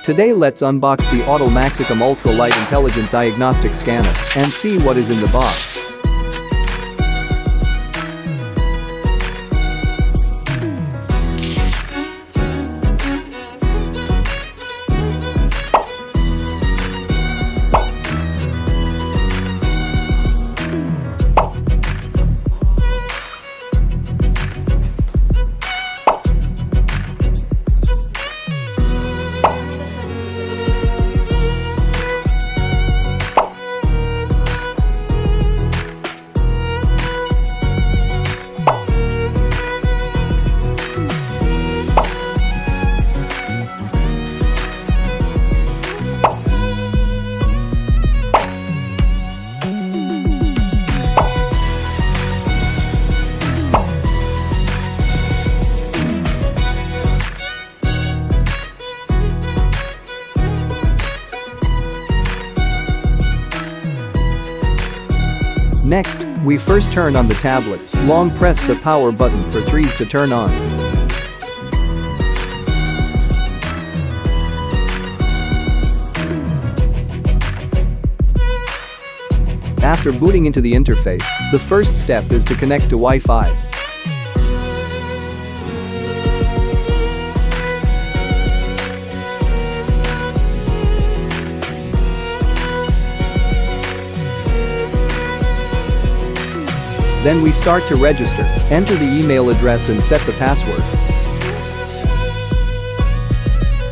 Today let's unbox the Autel MaxiCOM Ultra Lite Intelligent Diagnostic Scanner and see what is in the box. Next, we first turn on the tablet, long press the power button for 3s to turn on. After booting into the interface, the first step is to connect to Wi-Fi. Then we start to register, enter the email address and set the password.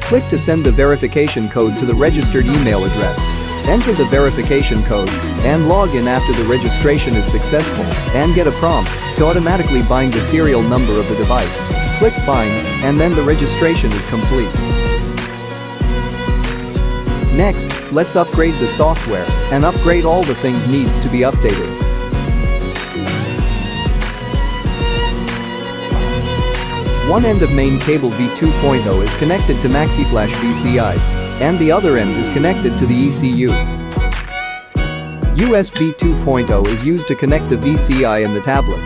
Click to send the verification code to the registered email address. Enter the verification code and log in after the registration is successful and get a prompt to automatically bind the serial number of the device. Click bind and then the registration is complete. Next, let's upgrade the software and upgrade all the things needs to be updated. One end of main cable V2.0 is connected to Maxiflash VCI, and the other end is connected to the ECU. USB 2.0 is used to connect the VCI and the tablet.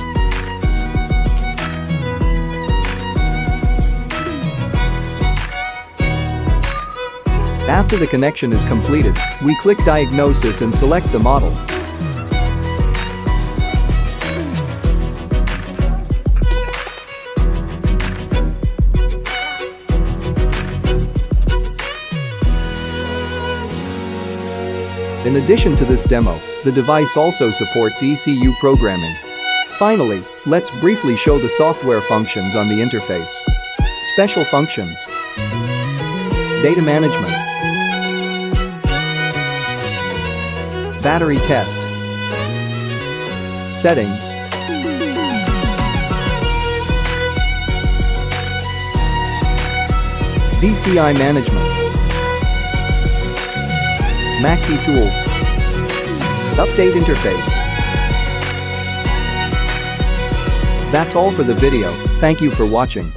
After the connection is completed, we click Diagnosis and select the model. In addition to this demo, the device also supports ECU programming. Finally, let's briefly show the software functions on the interface. Special functions. Data management. Battery test. Settings. VCI management. Maxi Tools. Update interface. That's all for the video. Thank you for watching.